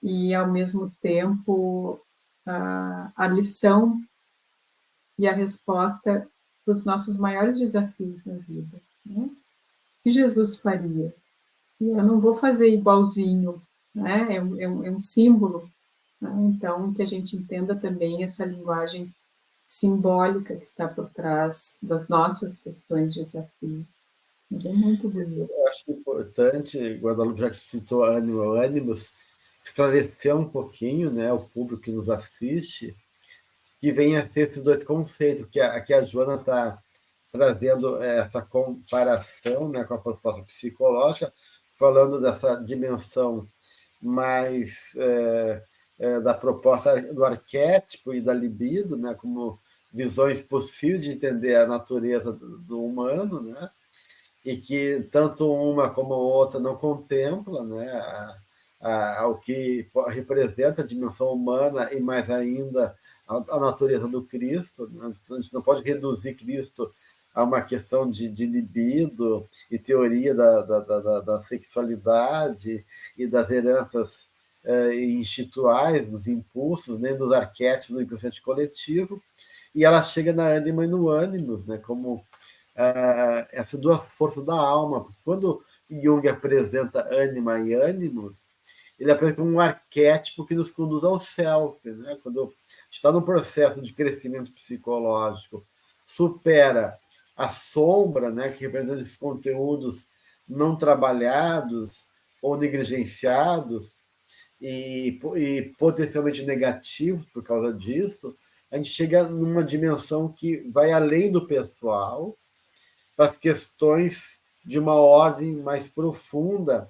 e, ao mesmo tempo, a lição e a resposta para os nossos maiores desafios na vida, né? que Jesus faria. E eu não vou fazer igualzinho, né? É um símbolo, né? Então, que a gente entenda também essa linguagem simbólica que está por trás das nossas questões de desafio. Mas é muito bonito. Eu acho importante, Guadalupe, já que citou ânimos, esclarecer um pouquinho, né, o público que nos assiste, que vem a ter esses dois conceitos, que a Joana está trazendo essa comparação, né, com a proposta psicológica, falando dessa dimensão mais da proposta do arquétipo e da libido, né, como visões possíveis de entender a natureza do humano, né, e que tanto uma como a outra não contempla, né, o que representa a dimensão humana e mais ainda a natureza do Cristo. Né? A gente não pode reduzir Cristo a uma questão de libido e teoria da sexualidade e das heranças instintuais, dos impulsos, nem dos arquétipos do inconsciente coletivo, e ela chega na ânima e no ânimos, né, como essas duas forças da alma. Quando Jung apresenta ânima e ânimos, ele apresenta um arquétipo que nos conduz ao self. Né? Quando a gente está num processo de crescimento psicológico, supera a sombra, né, que representa esses conteúdos não trabalhados ou negligenciados e potencialmente negativos por causa disso, a gente chega numa dimensão que vai além do pessoal, para as questões de uma ordem mais profunda,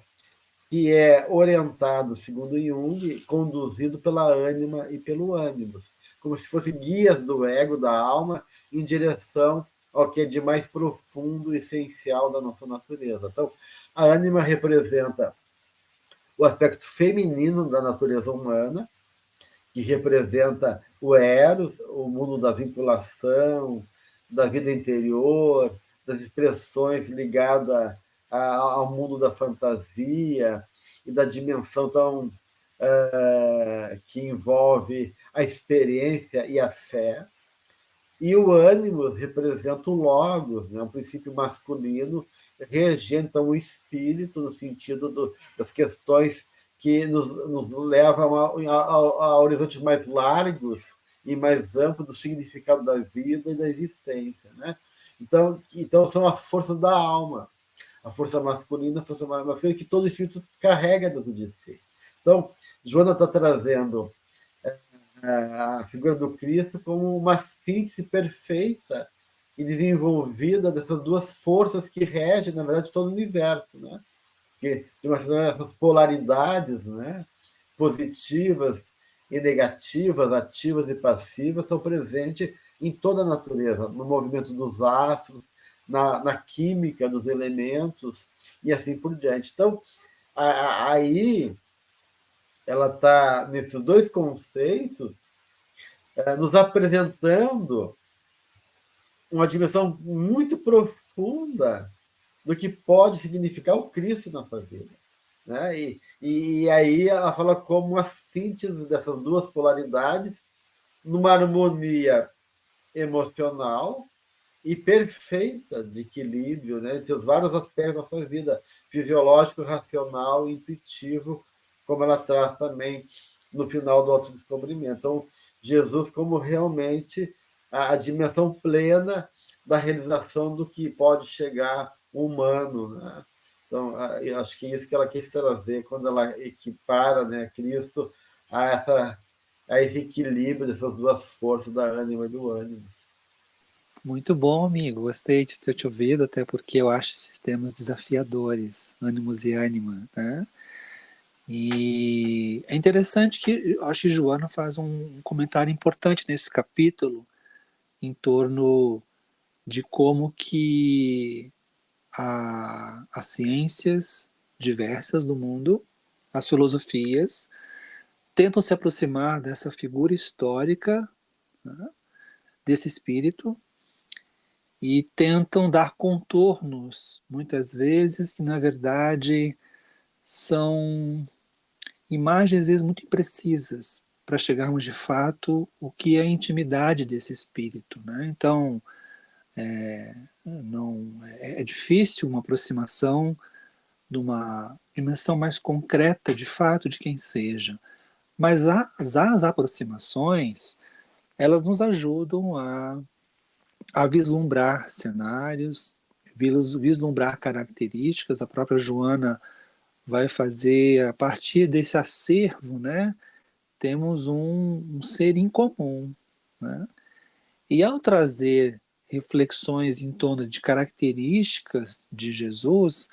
que é orientado, segundo Jung, conduzido pela ânima e pelo ânimos, como se fossem guias do ego, da alma, em direção ao que é de mais profundo e essencial da nossa natureza. Então, a ânima representa o aspecto feminino da natureza humana, que representa o eros, o mundo da vinculação, da vida interior, das expressões ligadas ao mundo da fantasia e da dimensão tão que envolve a experiência e a fé. E o ânimo representa o logos, né? Um princípio masculino, regendo então, o espírito, no sentido das questões que nos levam a horizontes mais largos e mais amplos do significado da vida e da existência. Né? Então são as forças da alma, a força masculina, a força masculina que todo espírito carrega dentro de si. Então, Joana está trazendo a figura do Cristo como uma síntese perfeita e desenvolvida dessas duas forças que regem, na verdade, todo o universo. Né? Que, de uma certa maneira, essas polaridades, né, positivas e negativas, ativas e passivas, são presentes em toda a natureza, no movimento dos astros, na química dos elementos e assim por diante. Então, aí ela está nesses dois conceitos nos apresentando uma dimensão muito profunda do que pode significar o Cristo na nossa vida. Né? E aí ela fala como a síntese dessas duas polaridades numa harmonia emocional e perfeita de equilíbrio, né, entre os vários aspectos da nossa vida, fisiológico, racional, intuitivo, como ela traz também no final do autodescobrimento. Então, Jesus como realmente a dimensão plena da realização do que pode chegar o humano. Né? Então, eu acho que é isso que ela quis trazer quando ela equipara, né, Cristo a esse equilíbrio dessas duas forças, da ânima e do ânimo. Muito bom, amigo. Gostei de ter te ouvido, até porque eu acho esses temas desafiadores, ânimos e ânima, né? E é interessante que eu acho que Joana faz um comentário importante nesse capítulo em torno de como que as ciências diversas do mundo, as filosofias, tentam se aproximar dessa figura histórica, né, desse espírito, e tentam dar contornos, muitas vezes, que na verdade são imagens às vezes muito imprecisas para chegarmos de fato o que é a intimidade desse espírito. Né? Então, Não, é difícil uma aproximação de uma dimensão mais concreta, de fato, de quem seja. Mas as aproximações, elas nos ajudam a vislumbrar cenários, vislumbrar características. A própria Joana vai fazer, a partir desse acervo, né, temos um ser em comum, né? E ao trazer reflexões em torno de características de Jesus,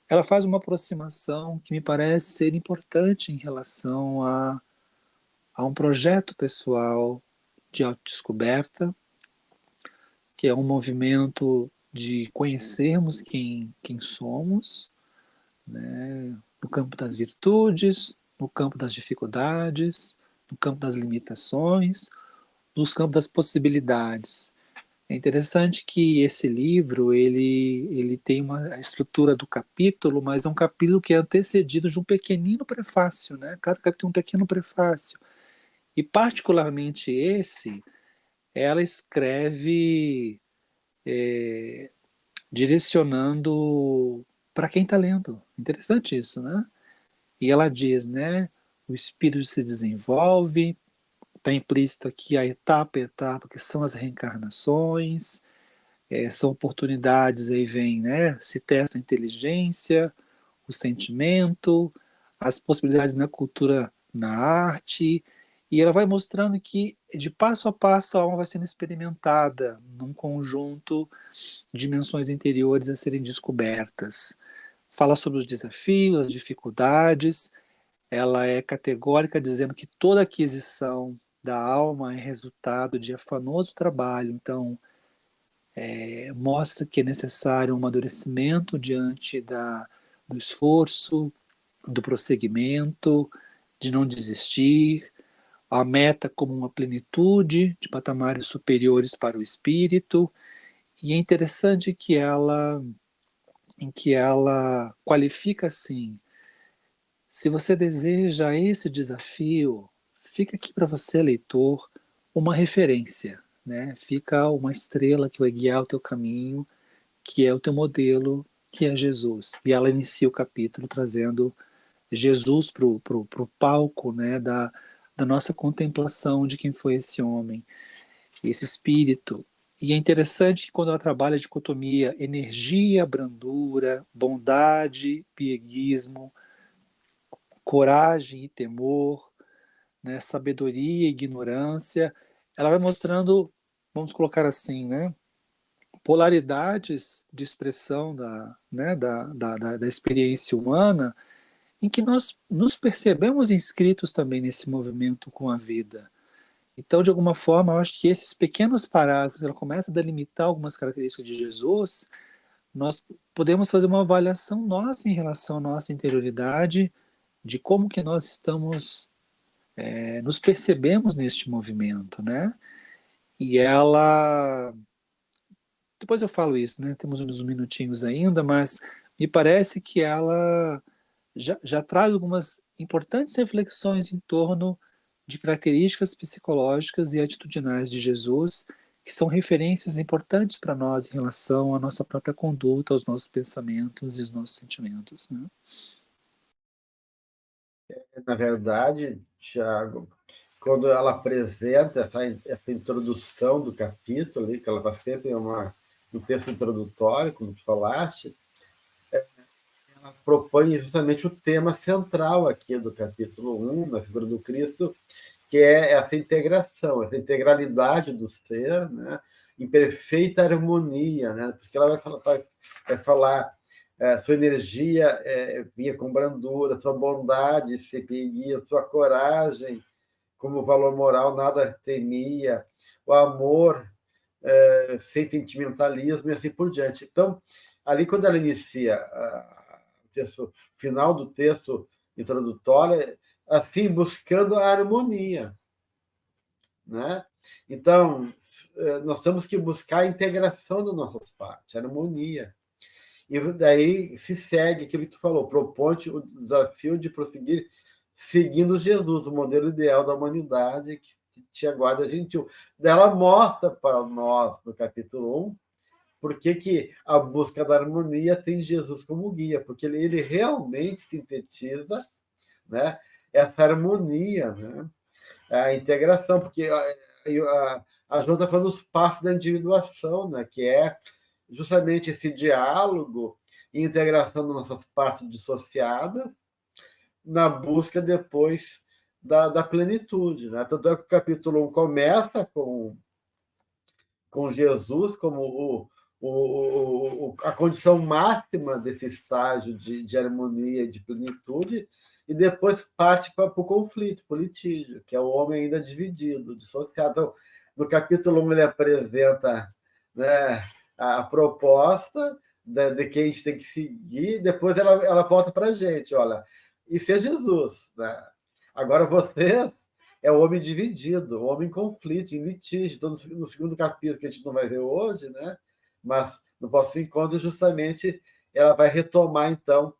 ela faz uma aproximação que me parece ser importante em relação a um projeto pessoal de autodescoberta, que é um movimento de conhecermos quem somos, né, no campo das virtudes, no campo das dificuldades, no campo das limitações, no campo das possibilidades. É interessante que esse livro ele tem uma estrutura do capítulo, mas é um capítulo que é antecedido de um pequenino prefácio, né? Cada capítulo tem um pequeno prefácio. E particularmente esse, ela escreve direcionando para quem está lendo. Interessante isso, né? E ela diz, né? O espírito se desenvolve, está implícito aqui a etapa, que são as reencarnações, são oportunidades, aí vem, né? Se testa a inteligência, o sentimento, as possibilidades na cultura, na arte, e ela vai mostrando que de passo a passo a alma vai sendo experimentada num conjunto de dimensões interiores a serem descobertas. Fala sobre os desafios, as dificuldades, ela é categórica dizendo que toda aquisição da alma é resultado de afanoso trabalho, então mostra que é necessário um amadurecimento diante do esforço, do prosseguimento, de não desistir, a meta como uma plenitude de patamares superiores para o espírito. E é interessante que ela qualifica assim: se você deseja esse desafio, fica aqui para você, leitor, uma referência, né? Fica uma estrela que vai guiar o teu caminho, que é o teu modelo, que é Jesus. E ela inicia o capítulo trazendo Jesus para o palco, né, da nossa contemplação de quem foi esse homem, esse espírito. E é interessante que quando ela trabalha a dicotomia energia, brandura, bondade, pieguismo, coragem e temor, né, sabedoria e ignorância, ela vai mostrando, vamos colocar assim, né, polaridades de expressão né, da experiência humana, em que nós nos percebemos inscritos também nesse movimento com a vida. Então, de alguma forma, eu acho que esses pequenos parágrafos, ela começa a delimitar algumas características de Jesus, nós podemos fazer uma avaliação nossa em relação à nossa interioridade, de como que nós estamos, nos percebemos neste movimento, né? E ela, depois eu falo isso, né? Temos uns minutinhos ainda, mas me parece que ela já traz algumas importantes reflexões em torno de características psicológicas e atitudinais de Jesus, que são referências importantes para nós em relação à nossa própria conduta, aos nossos pensamentos e os nossos sentimentos, né? Na verdade, Tiago, quando ela apresenta essa introdução do capítulo, ali, que ela está sempre um texto introdutório, como tu falaste, ela propõe justamente o tema central aqui do capítulo 1, na figura do Cristo, que é essa integração, essa integralidade do ser, né, em perfeita harmonia, né? Porque ela vai falar sua energia vinha com brandura, sua bondade se peguia, sua coragem, como valor moral, nada temia, o amor sem sentimentalismo e assim por diante. Então, ali, quando ela inicia o texto, final do texto introdutório, assim, buscando a harmonia, né? Então, nós temos que buscar a integração das nossas partes, a harmonia. E daí se segue aquilo que tu falou, propõe o desafio de prosseguir seguindo Jesus, o modelo ideal da humanidade que te aguarda gentil. Daí ela mostra para nós, no capítulo 1, por que a busca da harmonia tem Jesus como guia, porque ele realmente sintetiza, né, essa harmonia, né, a integração, porque a Joana está falando dos passos da individuação, né, que é justamente esse diálogo e integração das nossas partes dissociadas na busca depois da plenitude. Né? Tanto é que o capítulo 1 começa com Jesus como a condição máxima desse estágio de harmonia e de plenitude, e depois parte para o conflito, para o litígio, que é o homem ainda dividido, dissociado. Então, no capítulo 1 ele apresenta, né, a proposta de que a gente tem que seguir, depois ela volta para a gente, olha, isso é Jesus. Né? Agora você é o homem dividido, o homem em conflito, em litígio. Então, no segundo capítulo, que a gente não vai ver hoje, né? Mas no próximo encontro, justamente, ela vai retomar, então,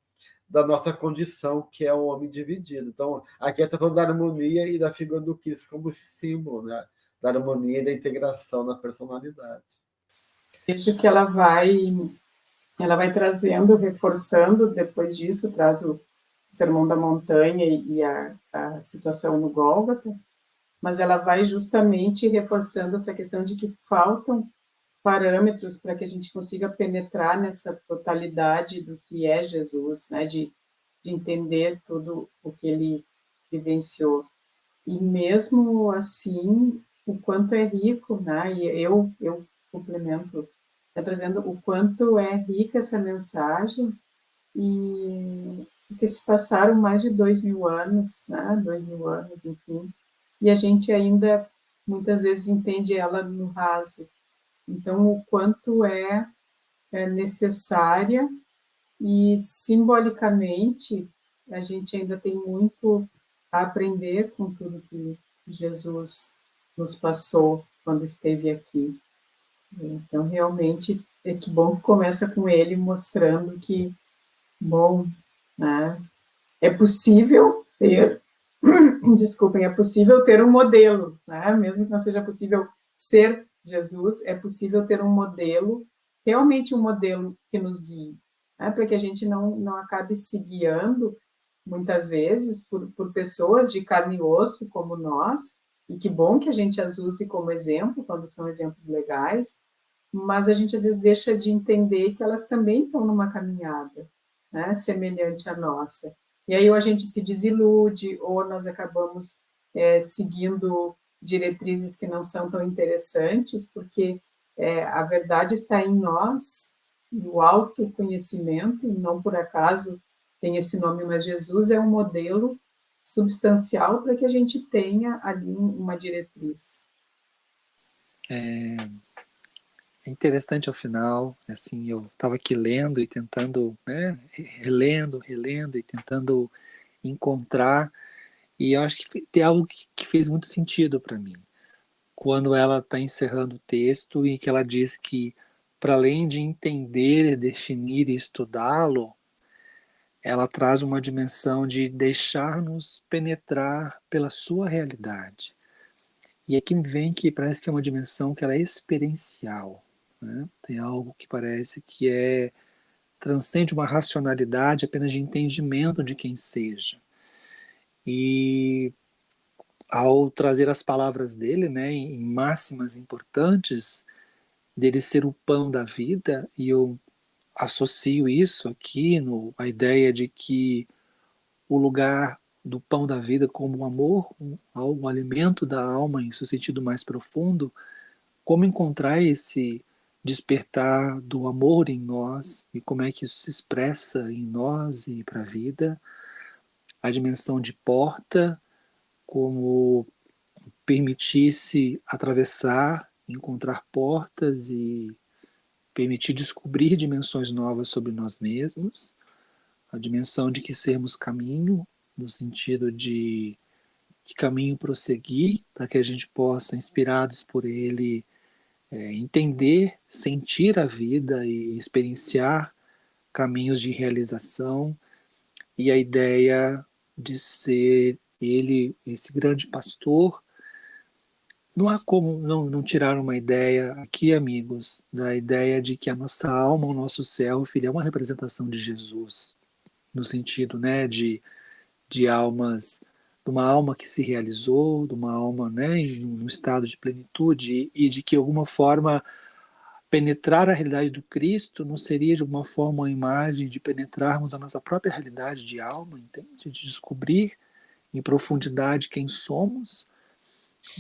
da nossa condição, que é o homem dividido. Então, aqui está falando da harmonia e da figura do Cristo como esse símbolo, né? Da harmonia e da integração na personalidade. Vejo que ela vai trazendo, reforçando, depois disso, traz o Sermão da Montanha e a situação no Gólgota, mas ela vai justamente reforçando essa questão de que faltam parâmetros para que a gente consiga penetrar nessa totalidade do que é Jesus, né, de entender tudo o que ele vivenciou. E mesmo assim, o quanto é rico, né, e eu complemento, está trazendo o quanto é rica essa mensagem, e que se passaram mais de 2.000 anos, né, 2.000 anos, enfim, e a gente ainda muitas vezes entende ela no raso. Então, o quanto é necessária, e simbolicamente a gente ainda tem muito a aprender com tudo que Jesus nos passou quando esteve aqui. Então, realmente, é que bom que começa com ele mostrando que, bom, né, é possível ter, desculpem, é possível ter um modelo, né, mesmo que não seja possível ser Jesus, é possível ter um modelo, realmente um modelo que nos guie, né, para que a gente não acabe se guiando, muitas vezes, por pessoas de carne e osso como nós, e que bom que a gente as use como exemplo, quando são exemplos legais, mas a gente às vezes deixa de entender que elas também estão numa caminhada, né, semelhante à nossa. E aí ou a gente se desilude, ou nós acabamos seguindo diretrizes que não são tão interessantes, porque a verdade está em nós, no autoconhecimento, e não por acaso tem esse nome, mas Jesus é um modelo substancial para que a gente tenha ali uma diretriz. É interessante ao final, assim, eu estava aqui lendo e tentando, né, relendo e tentando encontrar, e eu acho que tem algo que fez muito sentido para mim. Quando ela está encerrando o texto e que ela diz que, para além de entender, definir e estudá-lo, ela traz uma dimensão de deixar-nos penetrar pela sua realidade. E aqui me vem que parece que é uma dimensão que ela é experiencial. Né? Tem algo que parece que transcende uma racionalidade apenas de entendimento de quem seja. E ao trazer as palavras dele, né, em máximas importantes, dele ser o pão da vida, e eu associo isso aqui a ideia de que o lugar do pão da vida como um amor, um alimento da alma em seu sentido mais profundo, como encontrar esse despertar do amor em nós e como é que isso se expressa em nós e para a vida, a dimensão de porta, como permitir-se atravessar, encontrar portas e permitir descobrir dimensões novas sobre nós mesmos, a dimensão de que sermos caminho, no sentido de que caminho prosseguir, para que a gente possa, inspirados por ele, entender, sentir a vida e experienciar caminhos de realização, e a ideia de ser ele, esse grande pastor, não há como não tirar uma ideia aqui, amigos, da ideia de que a nossa alma, o nosso self, ele é uma representação de Jesus, no sentido, né, de almas, de uma alma que se realizou, de uma alma, né, em um estado de plenitude, e de que, de alguma forma, penetrar a realidade do Cristo não seria, de alguma forma, uma imagem de penetrarmos a nossa própria realidade de alma, entende? De descobrir em profundidade quem somos.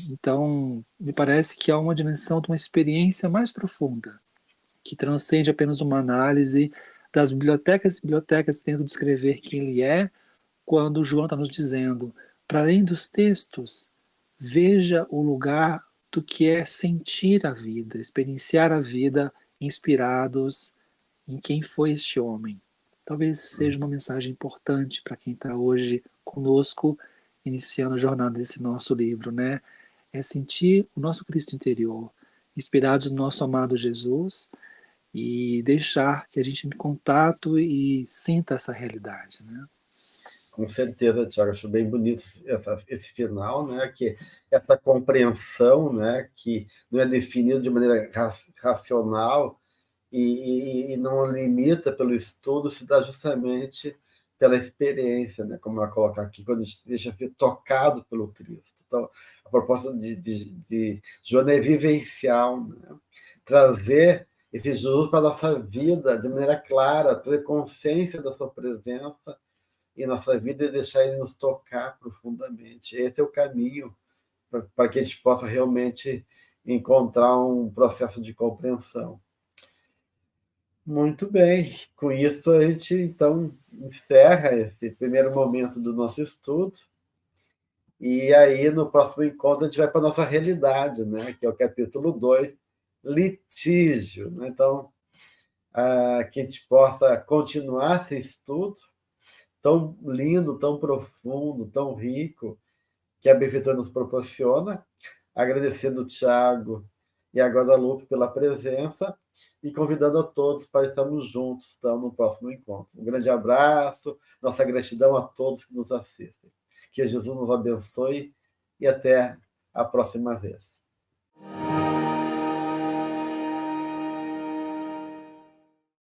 Então, me parece que há uma dimensão de uma experiência mais profunda, que transcende apenas uma análise das bibliotecas e bibliotecas tentando descrever quem ele é, quando João está nos dizendo, para além dos textos, veja o lugar do que é sentir a vida, experienciar a vida inspirados em quem foi este homem. Talvez seja uma mensagem importante para quem está hoje conosco, iniciando a jornada desse nosso livro, né? É sentir o nosso Cristo interior, inspirados no nosso amado Jesus, e deixar que a gente entre em contato e sinta essa realidade, né? Com certeza, Tiago, acho bem bonito esse final, né? Que essa compreensão, né? Que não é definida de maneira racional e não limita pelo estudo, se dá justamente pela experiência, né? Como ela coloca aqui, quando a gente deixa ser tocado pelo Cristo. Então, a proposta de Joana é vivencial, né? Trazer esse Jesus para a nossa vida de maneira clara, ter consciência da sua presença em nossa vida e deixar ele nos tocar profundamente. Esse é o caminho para que a gente possa realmente encontrar um processo de compreensão. Muito bem, com isso a gente então encerra esse primeiro momento do nosso estudo. E aí, no próximo encontro, a gente vai para a nossa realidade, né? Que é o capítulo 2, litígio. Né? Então, que a gente possa continuar esse estudo tão lindo, tão profundo, tão rico, que a Benfeitora nos proporciona, agradecendo o Tiago e a Guadalupe pela presença e convidando a todos para estarmos juntos então, no próximo encontro. Um grande abraço, nossa gratidão a todos que nos assistem. Que Jesus nos abençoe e até a próxima vez.